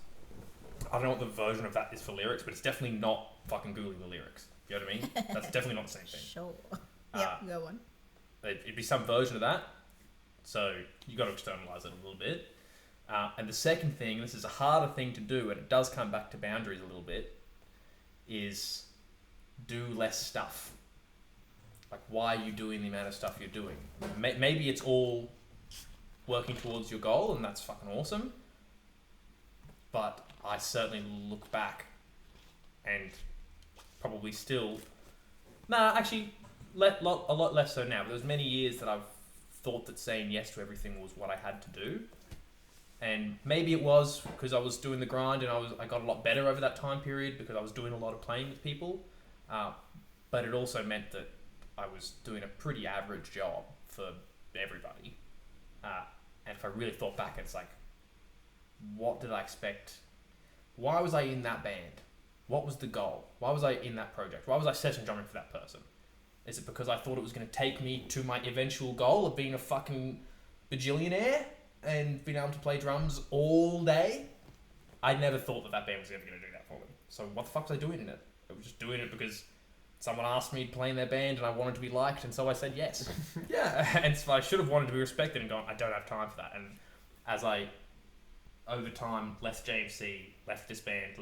I don't know what the version of that is for lyrics, but it's definitely not fucking Googling the lyrics. You know what I mean? That's definitely not the same thing. Sure. Uh, Yep, go on. It'd be some version of that. So you got to externalize it a little bit. And the second thing, this is a harder thing to do, and it does come back to boundaries a little bit, is do less stuff. Like, why are you doing the amount of stuff you're doing? Maybe it's all working towards your goal, and that's fucking awesome. But I certainly look back and probably still... Nah, actually, a lot less so now. But there's many years that I've thought that saying yes to everything was what I had to do. And maybe it was because I was doing the grind and I got a lot better over that time period because I was doing a lot of playing with people. But it also meant that I was doing a pretty average job for everybody. And if I really thought back, it's like, what did I expect? Why was I in that band? What was the goal? Why was I in that project? Why was I session drumming for that person? Is it because I thought it was going to take me to my eventual goal of being a fucking bajillionaire and being able to play drums all day? I never thought that band was ever going to do that for me. So what the fuck was I doing in it? I was just doing it because someone asked me to play in their band and I wanted to be liked, and so I said yes. Yeah. And so I should have wanted to be respected and gone, I don't have time for that. And as I, over time, left JMC, left this band,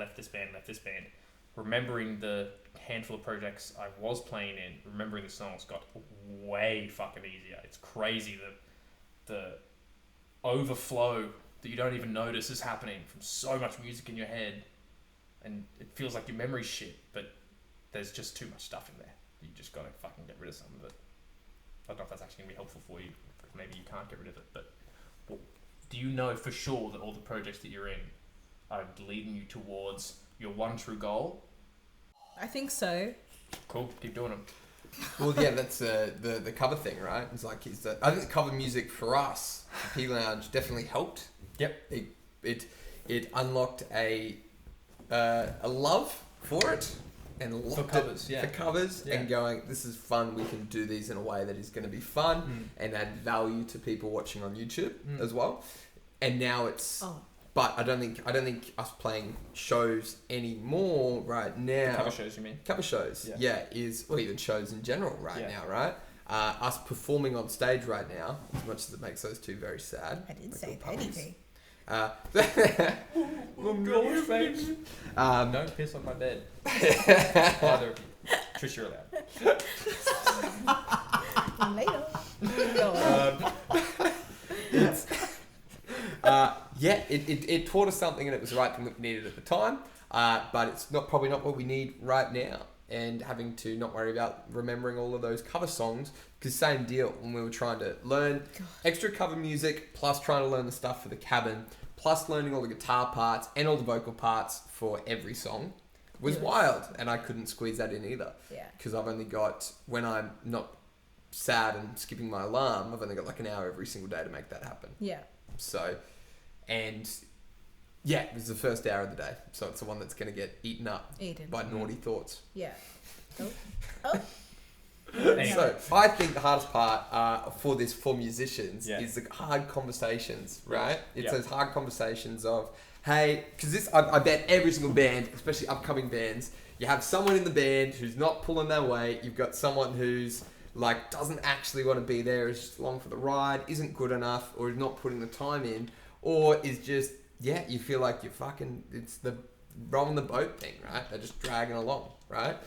remembering the handful of projects I was playing in, remembering the songs got way fucking easier. It's crazy the overflow that you don't even notice is happening from so much music in your head, and it feels like your memory's shit, but there's just too much stuff in there. You just gotta fucking get rid of some of it. I don't know if that's actually gonna be helpful for you, because maybe you can't get rid of it, but do you know for sure that all the projects that you're in are leading you towards your one true goal? I think so. Cool, keep doing them. Well, yeah, that's the cover thing, right? It's like I think the cover music for us, the P Lounge, definitely helped. Yep. It unlocked a love for it and For covers, and going, this is fun. We can do these in a way that is going to be fun and add value to people watching on YouTube as well. And now it's. Oh. But I don't think us playing shows anymore right now. Cover shows, you mean? Cover shows, even shows in general now, right? Us performing on stage right now, as much as it makes those two very sad. I did say anything. Don't piss on my bed. Either of you. Trish, you're allowed. Later. It taught us something, and it was the right thing that we needed at the time. But it's probably not what we need right now. And having to not worry about remembering all of those cover songs, because same deal when we were trying to learn extra cover music, plus trying to learn the stuff for the cabin, plus learning all the guitar parts and all the vocal parts for every song was wild, and I couldn't squeeze that in either. Yeah. Because I've only got, when I'm not sad and skipping my alarm, I've only got like an hour every single day to make that happen. Yeah. So, and yeah, it was the first hour of the day, so it's the one that's going to get eaten up by naughty thoughts. Yeah. Oh. So I think the hardest part for musicians is the hard conversations, right? It's those hard conversations of, hey, because this, I bet every single band, especially upcoming bands, you have someone in the band who's not pulling their weight. You've got someone who's like doesn't actually want to be there, is just along for the ride, isn't good enough, or is not putting the time in, or is just you feel like you're fucking, it's the rowing the boat thing, right? They're just dragging along, right?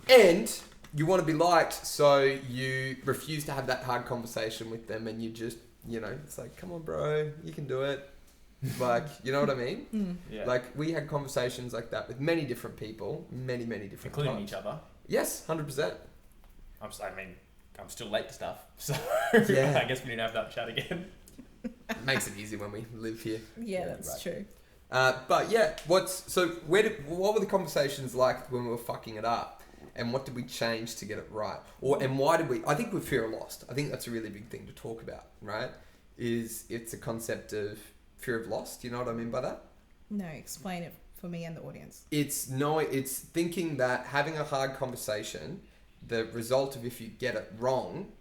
And you want to be liked, so you refuse to have that hard conversation with them, and you just, it's like, come on, bro, you can do it. Like, you know what I mean? Yeah. Like, we had conversations like that with many different people, many different including each other. Yes, 100%. I'm still late to stuff, so I guess we need to have that chat again. Makes it easy when we live here. Yeah, that's true. But yeah, what were the conversations like when we were fucking it up? And what did we change to get it right? And why did we... I think we fear of lost. I think that's a really big thing to talk about, right? It's a concept of fear of lost. Do you know what I mean by that? No, explain it for me and the audience. It's thinking that having a hard conversation, the result of if you get it wrong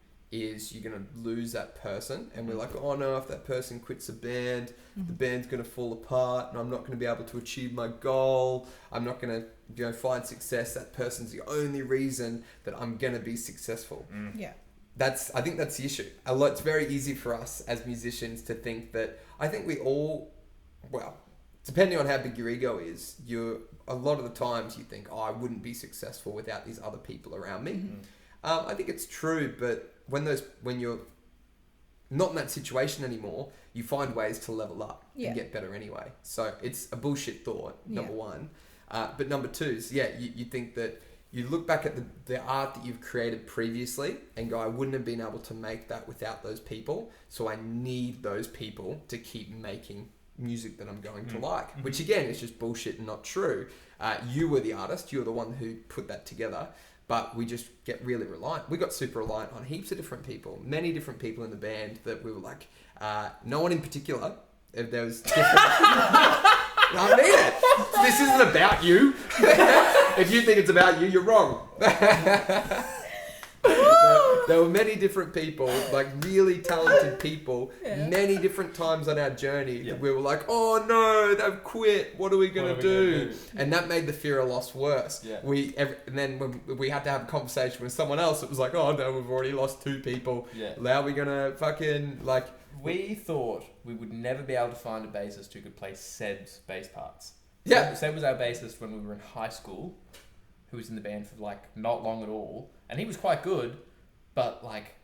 is you're going to lose that person. And we're like, oh no, if that person quits the band, the band's going to fall apart and I'm not going to be able to achieve my goal. I'm not going to find success. That person's the only reason that I'm going to be successful. Yeah. I think that's the issue. It's very easy for us as musicians to think that, I think we all, well, depending on how big your ego is, a lot of the times you think, oh, I wouldn't be successful without these other people around me. I think it's true, but when you're not in that situation anymore, you find ways to level up and get better anyway. So it's a bullshit thought, number one. But number two is, you think that you look back at the art that you've created previously and go, I wouldn't have been able to make that without those people. So I need those people to keep making music that I'm going to like, which again is just bullshit and not true. You were the artist, you were the one who put that together, but we just get really reliant. We got super reliant on heaps of different people, many different people in the band that we were like, no one in particular. If there was different... I mean it. This isn't about you. If you think it's about you, you're wrong. There were many different people, like really talented people, many different times on our journey that we were like, oh no, they've quit. What are we going to do? And that made the fear of loss worse. Yeah. And then when we had to have a conversation with someone else, it was like, oh no, we've already lost 2 people. Yeah. Now we're going to fucking like... We thought we would never be able to find a bassist who could play Seb's bass parts. Yeah. Seb was our bassist when we were in high school, who was in the band for like not long at all. And he was quite good, but like,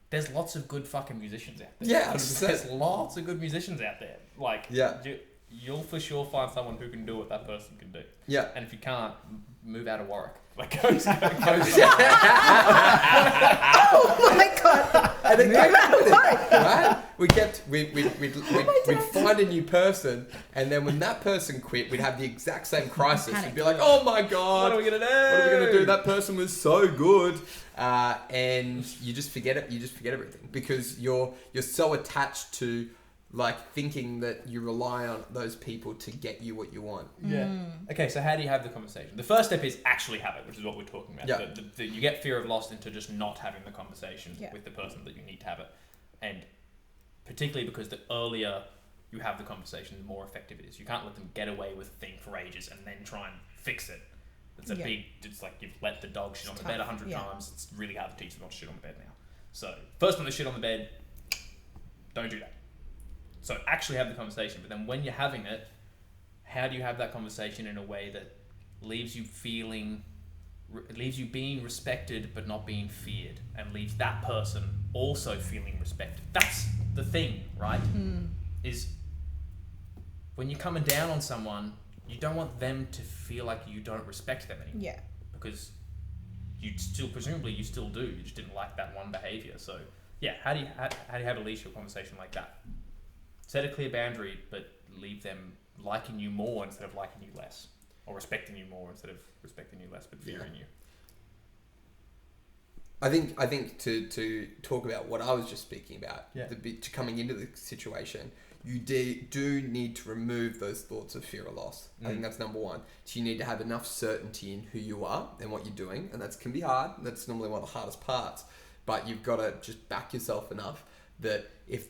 there's lots of good fucking musicians out there. Yeah, 100%. There's lots of good musicians out there. Like, you'll for sure find someone who can do what that person can do. Yeah. And if you can't, move out of Warwick. Like, go oh my god! And it kept happening, right? We'd find a new person, and then when that person quit, we'd have the exact same crisis. We'd be like, oh my god, what are we gonna do? What are we gonna do? That person was so good, and you just forget it. You just forget everything because you're so attached to like thinking that you rely on those people to get you what you want. Yeah. Okay, so how do you have the conversation? The first step is actually have it, which is what we're talking about. Yeah. You get fear of loss into just not having the conversation with the person that you need to have it. And particularly because the earlier you have the conversation, the more effective it is. You can't let them get away with a thing for ages and then try and fix it. It's it's like you've let the dog shit on the bed 100 times. It's really hard to teach them not to shit on the bed now. So first when they shit on the bed, don't do that. So actually have the conversation, but then when you're having it, how do you have that conversation in a way that leaves you being respected but not being feared, and leaves that person also feeling respected? That's the thing, right? Is when you're coming down on someone, you don't want them to feel like you don't respect them anymore. Yeah. Because presumably you still do. You just didn't like that one behavior. So yeah, how do you have a leadership conversation like that? Set a clear boundary, but leave them liking you more instead of liking you less, or respecting you more instead of respecting you less, but fearing you. I think to talk about what I was just speaking about, to coming into the situation, you do need to remove those thoughts of fear of loss. I think that's number one. So you need to have enough certainty in who you are and what you're doing, and that can be hard. That's normally one of the hardest parts, but you've got to just back yourself enough that if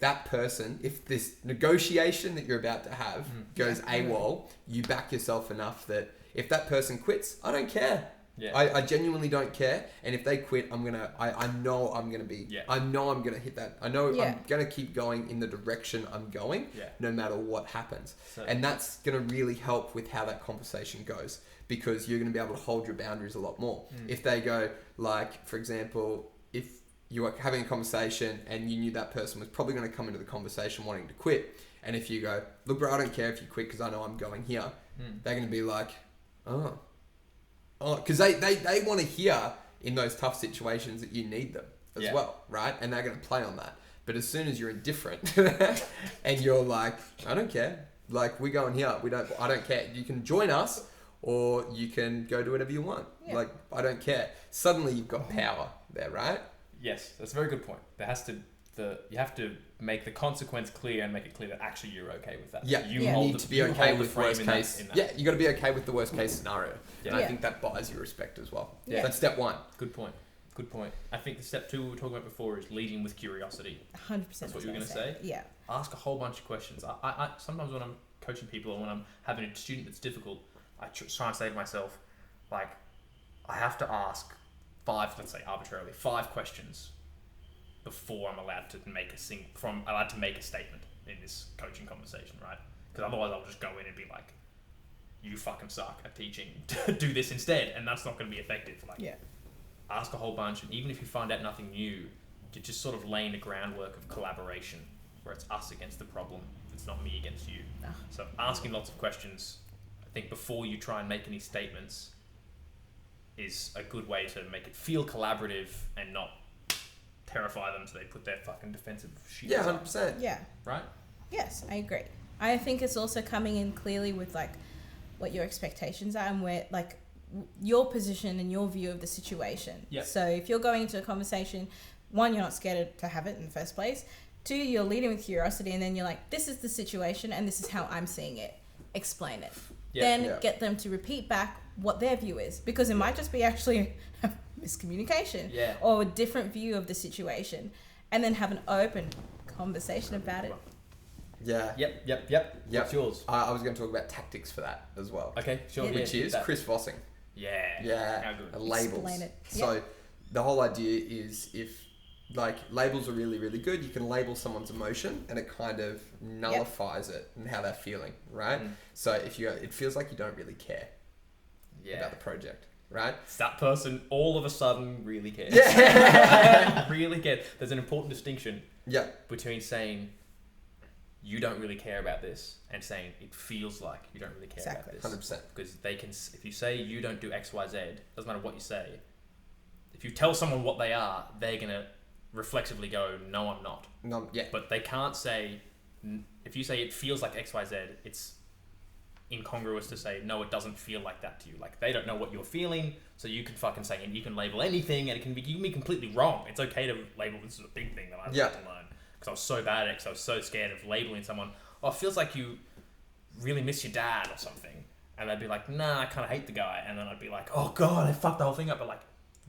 this negotiation that you're about to have goes AWOL, you back yourself enough that if that person quits, I don't care. Yeah. I genuinely don't care. And if they quit, I know I'm going to hit that. I know I'm going to keep going in the direction I'm going, no matter what happens. So, and that's going to really help with how that conversation goes, because you're going to be able to hold your boundaries a lot more. If they go, like, for example, if you were having a conversation and you knew that person was probably going to come into the conversation wanting to quit. And if you go, look, bro, I don't care if you quit because I know I'm going here. They're going to be like, oh, because they want to hear in those tough situations that you need them as well, right? And they're going to play on that. But as soon as you're indifferent and you're like, I don't care. Like, we're going here. I don't care. You can join us or you can go do whatever you want. Yeah. Like, I don't care. Suddenly you've got power there, right? Yes, that's a very good point. You have to make the consequence clear and make it clear that actually you're okay with that. Yeah, you need to be okay with worst case. Yeah, you got to be okay with the worst case scenario. Yeah. And I think that buys you respect as well. Yeah. That's step one. Good point. Good point. I think the step 2 we were talking about before is leading with curiosity. 100%. That's what you were going to say? Yeah. Ask a whole bunch of questions. I sometimes when I'm coaching people or when I'm having a student that's difficult, I try and say to myself, like, I have to ask 5, let's say arbitrarily, 5 questions before I'm allowed to make a statement in this coaching conversation, right? Because otherwise I'll just go in and be like, you fucking suck at teaching, do this instead, and that's not going to be effective. Like, ask a whole bunch, and even if you find out nothing new, you're just sort of laying the groundwork of collaboration, where it's us against the problem, it's not me against you. So asking lots of questions, I think, before you try and make any statements is a good way to make it feel collaborative and not terrify them so they put their fucking defensive shit. Yeah, 100%. Yeah. Right? Yes, I agree. I think it's also coming in clearly with like what your expectations are and where like your position and your view of the situation. Yep. So if you're going into a conversation, 1, you're not scared to have it in the first place. 2, you're leading with curiosity, and then you're like, this is the situation and this is how I'm seeing it. Explain it. Then get them to repeat back what their view is, because it might just be actually a miscommunication or a different view of the situation, and then have an open conversation about it. Yeah. Yep. What's yours? I was going to talk about tactics for that as well. Okay, sure. Which is Chris Vossing. Yeah. How good. Labels. Explain it. So the whole idea is, if like labels are really, really good, you can label someone's emotion and it kind of nullifies it and how they're feeling, right? So if it feels like you don't really care about the project, right? That person all of a sudden really cares. Really cares. There's an important distinction between saying you don't really care about this and saying it feels like you don't really care about this. 100%. Because they can, if you say you don't do X, Y, Z, doesn't matter what you say. If you tell someone what they are, they're gonna reflexively go, no, I'm not. No, But they can't say, if you say it feels like X, Y, Z, it's incongruous to say, no, it doesn't feel like that to you. Like, they don't know what you're feeling, so you can fucking say, and you can label anything, and you can be completely wrong. It's okay to label. This is a big thing that I've had to learn. Because I was so bad at it, because I was so scared of labeling someone, oh, it feels like you really miss your dad or something. And they'd be like, nah, I kind of hate the guy. And then I'd be like, oh God, I fucked the whole thing up. But like,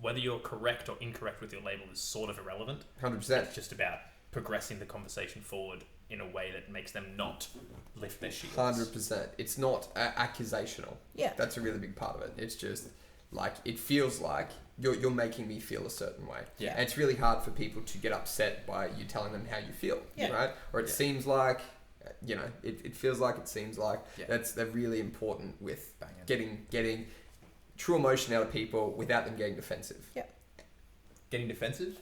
whether you're correct or incorrect with your label is sort of irrelevant. 100%. It's just about progressing the conversation forward in a way that makes them not lift their shields. 100%. It's not accusational. Yeah. That's a really big part of it. It's just like, it feels like you're making me feel a certain way. Yeah. And it's really hard for people to get upset by you telling them how you feel, right? Or it seems like, it feels like, it seems like. They're really important with getting true emotion out of people without them getting defensive. Yeah. Getting defensive?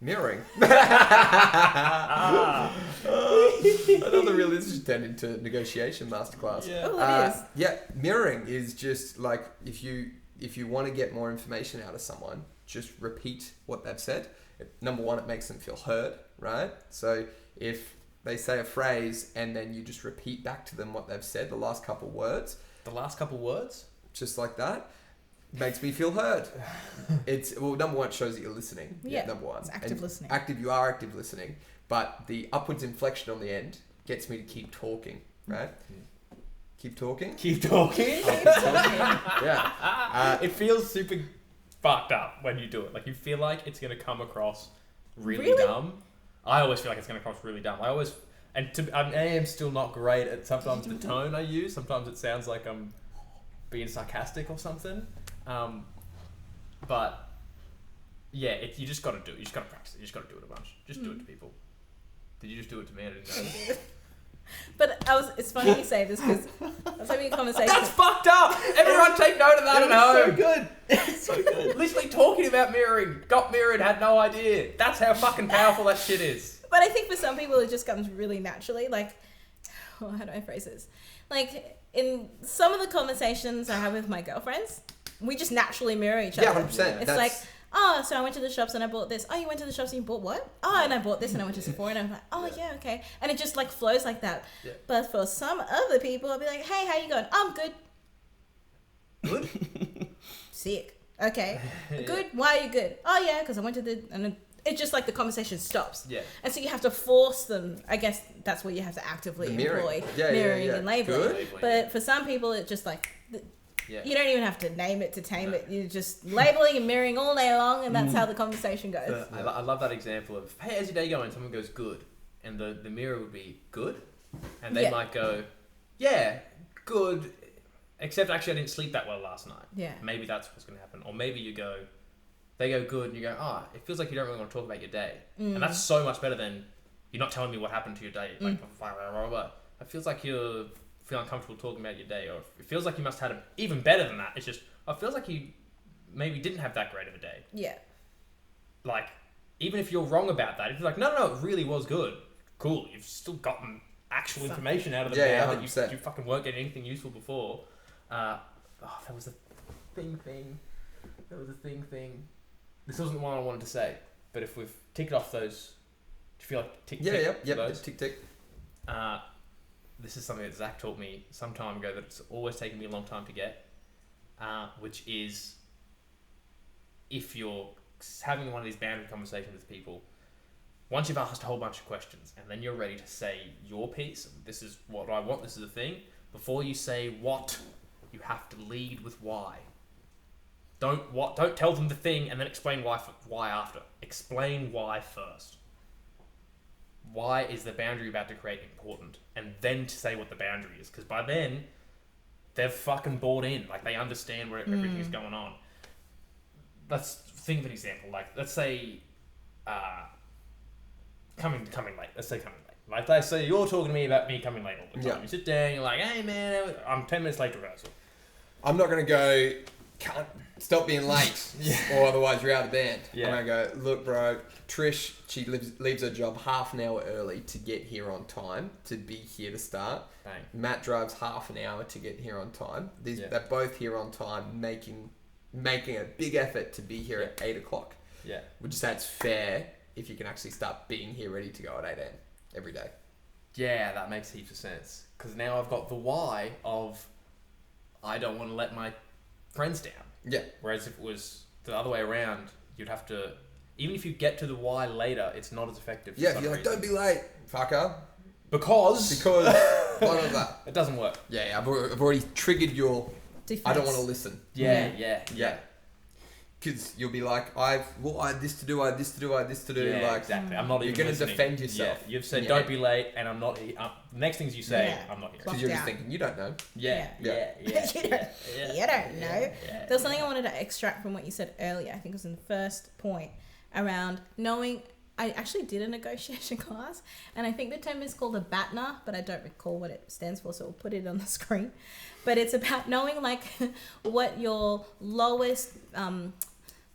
Mirroring. I thought the real this turned into negotiation masterclass. Yeah. Oh, it is. Yeah, mirroring is just like, if you want to get more information out of someone, just repeat what they've said. Number one, it makes them feel heard, right? So if they say a phrase and then you just repeat back to them what they've said, the last couple words, just like that, makes me feel heard. Number one, it shows that you're listening. Yeah, number one. It's active listening. You are active listening, but the upwards inflection on the end gets me to keep talking, right? Keep talking. Yeah. It feels super fucked up when you do it. Like, you feel like it's going to come across really dumb. I always feel like it's going to come across really dumb. I am still not great at sometimes the tone I use. Sometimes it sounds like I'm being sarcastic or something. But yeah, you just got to do it. You just got to practice it. You just got to do it a bunch. Just do it to people. Did you just do it to me? I didn't know. But it's funny you say this, because I was having a conversation. That's fucked up! Everyone take note of that at home. So good. It's so good. Literally talking about mirroring. Got mirrored, had no idea. That's how fucking powerful that shit is. But I think for some people it just comes really naturally. Like, how do I phrase this? Like, in some of the conversations I have with my girlfriends, we just naturally mirror each other. Yeah, 100%. It's like, oh, so I went to the shops and I bought this. Oh, you went to the shops and you bought what? Oh, and I bought this and I went to Sephora and I'm like, oh, yeah, okay. And it just like flows like that. Yeah. But for some other people, I'll be like, hey, how you going? I'm good. Good? Sick. Okay. Good. Why are you good? Oh, yeah, because I went to and it's just like the conversation stops. Yeah. And so you have to force them. I guess that's where you have to actively employ mirroring and labeling. Good. But for some people, it's just like, Yeah. You don't even have to name it to tame it. You're just labeling and mirroring all day long, and that's how the conversation goes. I love that example of, hey, how's your day going? Someone goes, good. And the mirror would be, good? And they might go, yeah, good. Except actually I didn't sleep that well last night. Yeah. Maybe that's what's going to happen. Or maybe they go good, and you go, it feels like you don't really want to talk about your day. And that's so much better than, you're not telling me what happened to your day. Like, blah, blah, blah, blah. It feels like you feel uncomfortable talking about your day, or it feels like you must have had even better than that. It's just, it feels like you maybe didn't have that great of a day. Yeah. Like, even if you're wrong about that, if you're like, no, it really was good. Cool, you've still gotten actual information out of the man that you fucking weren't getting anything useful before. That was the thing. That was the thing. This wasn't the one I wanted to say, but if we've ticked off those, do you feel like tick? Tick. This is something that Zach taught me some time ago that it's always taken me a long time to get, which is if you're having one of these boundary conversations with people, once you've asked a whole bunch of questions and then you're ready to say your piece, this is what I want, this is the thing, before you say what, you have to lead with why. Don't tell them the thing and then explain why after. Explain why first. Why is the boundary you're about to create important? And then to say what the boundary is. Because by then, they've fucking bought in. Like, they understand where everything's going on. Let's think of an example. Like, let's say, coming late. Let's say coming late. Like, let's say you're talking to me about me coming late all the time. Yeah. You sit down, you're like, hey man, I'm 10 minutes late to rehearsal. I'm not going to go, can't stop being late, or otherwise you're out of band. Yeah. I'm going to go, look bro, Trish, she leaves her job half an hour early to get here on time, to be here to start. Bang. Matt drives half an hour to get here on time. They're both here on time, making a big effort to be here at 8 o'clock. Yeah. Would you say it's fair if you can actually start being here ready to go at 8 a.m. every day? Yeah, that makes heaps of sense. Because now I've got the why of I don't want to let my friends down. Yeah. Whereas if it was the other way around, you'd have to, even if you get to the why later, it's not as effective. For some you're like, reason. don't be late, fucker. Because blah, blah, blah. It doesn't work. Yeah, I've already triggered your Defense. I don't want to listen. Yeah. Because you'll be like, I had this to do, I had this to do, I had this to do. Yeah, like, exactly. I'm not you're even going to listening. defend yourself. Yeah. You've said, don't be late, and I'm not. Next things you say, I'm not here. Because you're just thinking, you don't know. Yeah. You don't know. There's something I wanted to extract from what you said earlier. I think it was in the first point around knowing. I actually did a negotiation class, and I think the term is called a BATNA, but I don't recall what it stands for, so we'll put it on the screen. But it's about knowing like what your lowest,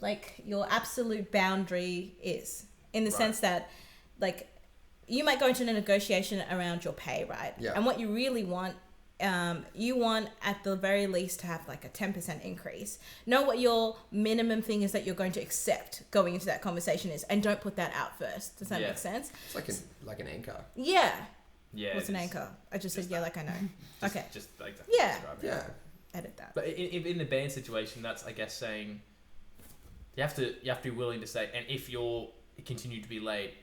like your absolute boundary is, in the sense that, like, you might go into a negotiation around your pay, right? Yeah. And what you really want. You want at the very least to have like a 10% increase. Know what your minimum thing is that you're going to accept going into that conversation is, and don't put that out first. Does that make sense? It's like an anchor. Yeah. Yeah. What's an anchor? I just said, like I know. Okay. Just like that. Yeah. Yeah. Edit that. But in the band situation, that's, I guess, saying you have to be willing to say, and if you continue to be late,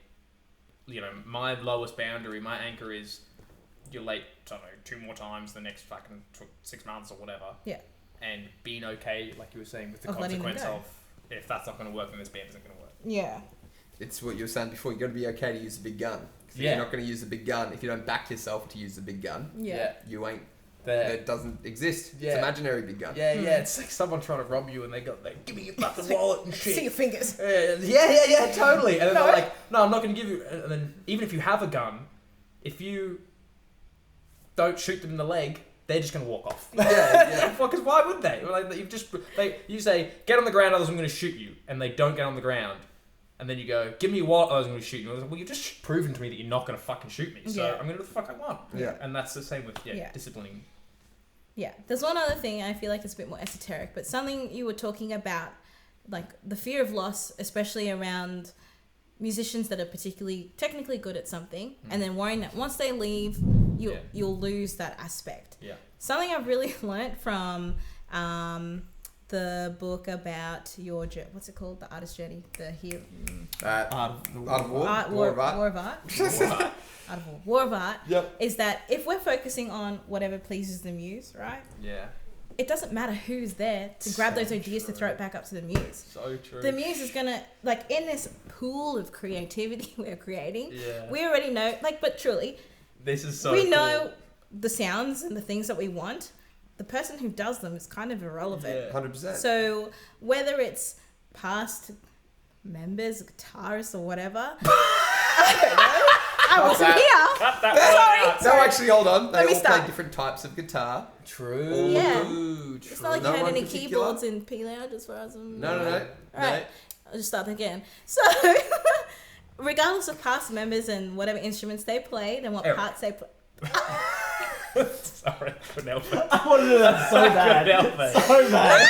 you know, my lowest boundary, my anchor is you're late, I don't know, 2 more times the next fucking 6 months or whatever. Yeah. And being okay, like you were saying, with the consequence of, if that's not going to work, then this band isn't going to work. Yeah. It's what you were saying before. You got to be okay to use the big gun. If you're not going to use the big gun, if you don't back yourself to use the big gun, you ain't. That doesn't exist. Yeah. It's imaginary big gun. Yeah. It's like someone trying to rob you and they got like, give me your fucking wallet and shit. See your fingers. Yeah, totally. And then they're like, no, I'm not going to give you. And then even if you have a gun, if you don't shoot them in the leg, they're just going to walk off. Yeah. Because why would they? Like, you say, get on the ground, otherwise I'm going to shoot you. And they don't get on the ground. And then you go, give me your wallet, otherwise I'm going to shoot you. Like, well, you've just proven to me that you're not going to fucking shoot me. So I'm going to do the fuck I want. Yeah. And that's the same with disciplining. Yeah. There's one other thing, I feel like it's a bit more esoteric, but something you were talking about, like the fear of loss, especially around musicians that are particularly technically good at something, and then worrying that once they leave, you'll lose that aspect. Yeah. Something I've really learnt from the book about your what's it called? The artist journey. War of Art. Yep. Is that if we're focusing on whatever pleases the muse, right? Yeah. it doesn't matter who's there to grab those ideas to throw it back up to the muse. So true. The muse is gonna, like, in this pool of creativity we're creating, Yeah. we already know, like, but truly, This is so we cool. know the sounds and the things that we want. The person who does them is kind of irrelevant. Yeah. 100%. So whether it's past members, guitarists, or whatever, I don't know. I wasn't here. Cut that Sorry. No, actually, hold on. They Let me all start. play different types of guitar. True. Yeah. True. It's not like No you had one any particular? keyboards in P Lounge as far as I'm No. Alright, I'll just start again. So, regardless of past members and whatever instruments they played and what Eric. parts they played. Sorry, couldn't help it. I want to do that so bad. Couldn't help it. So bad.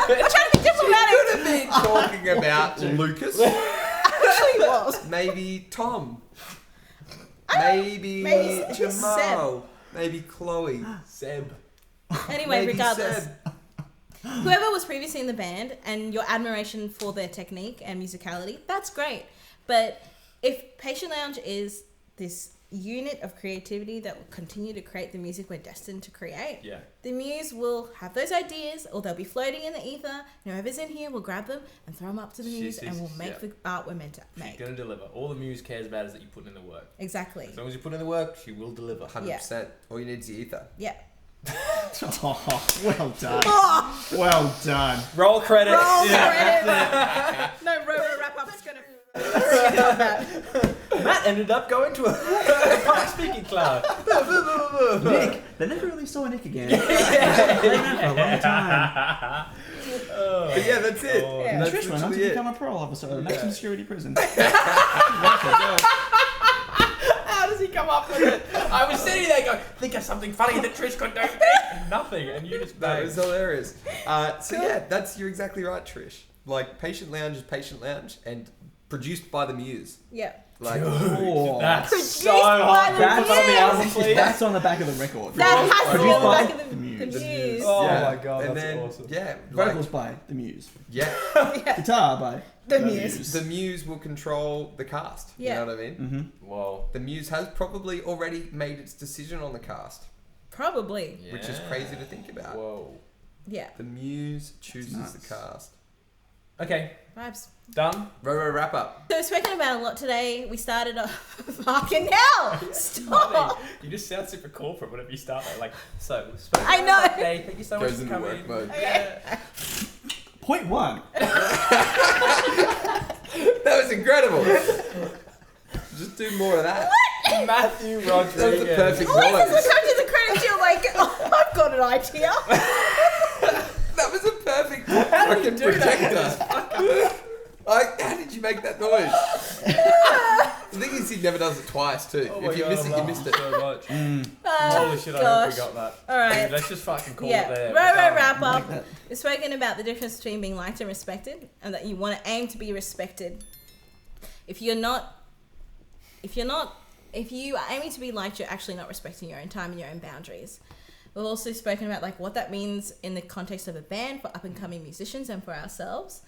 I'm trying to be diplomatic. Could have been talking about Lucas. Actually was. Maybe Tom. Maybe Jamal. Maybe Chloe. Seb. Anyway, Maybe regardless. Seb. Whoever was previously in the band and your admiration for their technique and musicality, that's great. But if Patient Lounge is this unit of creativity that will continue to create the music we're destined to create, Yeah. the muse will have those ideas, or they'll be floating in the ether. Whoever's in here will grab them and throw them up to the muse, and we'll make the art we're meant to She's make. gonna deliver. All the muse cares about is that you put in the work. Exactly. As long as you put in the work, she will deliver. 100%. All you need is the ether. Yeah. Oh, well done. Oh, Well done. Roll credits. roll Yeah. credits. No, Robo wrap up is gonna. Forget about that. Matt ended up going to a public speaking club. Nick. They never really saw Nick again. They've been for a long time. But yeah, that's it. Oh. Yeah. That's Trish went on to literally it. become a parole officer at a maximum security prison. How does he come up with it? I was sitting there going, think of something funny that Trish could do. And nothing. And you just That was hilarious. So yeah, you're exactly right, Trish. Like, Patient Lounge is Patient Lounge and produced by the Muse. Yeah. Like, Oh. That's Produced so by hard. the Can you put that on the Muse. album, please? That's on the back of the record. That has to be Produced on the by back of the Muse. Muse. Oh yeah. my God, and that's then, awesome. Yeah, Vocals like, by the Muse. yeah. Yeah. Guitar by The Muse. The Muse will control the cast. Yeah. You know what I mean? Mm-hmm. Whoa. The Muse has probably already made its decision on the cast, Probably. which is crazy to think about. Whoa. Yeah. The Muse chooses nuts. the cast. Okay, Vibes. done. Robo wrap up. So we've spoken about a lot today. We started off fucking hell. Stop. Funny. You just sound super corporate whenever you start that. Like, so, we've spoken I know. about today. Thank you so much Goes for into coming. work mode. Yeah. Point one. That was incredible. Just do more of that. Matthew Rodriguez. That was the perfect Always knowledge. as I come to the credits, you're like, oh, I've got an idea. That was a perfect How did you fucking do projector. How did you make that noise? The thing is, he never does it twice too. Oh my If you God, miss it, you I'm missed it. laughing so much. Oh, Holy shit, I hope gosh. we got that. All right. Dude, let's just fucking call Yeah. it there. Robo We're done. wrap Like up. that. We've spoken about the difference between being liked and respected, and that you want to aim to be respected. If you are aiming to be liked, you're actually not respecting your own time and your own boundaries. We've also spoken about like what that means in the context of a band for up and coming musicians and for ourselves,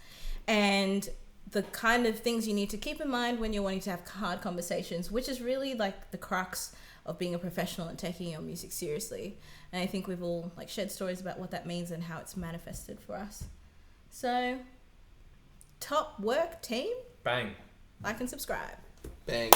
and the kind of things you need to keep in mind when you're wanting to have hard conversations, which is really like the crux of being a professional and taking your music seriously. And I think we've all like shared stories about what that means and how it's manifested for us. So, top work, team. Bang. Like and subscribe. Bang.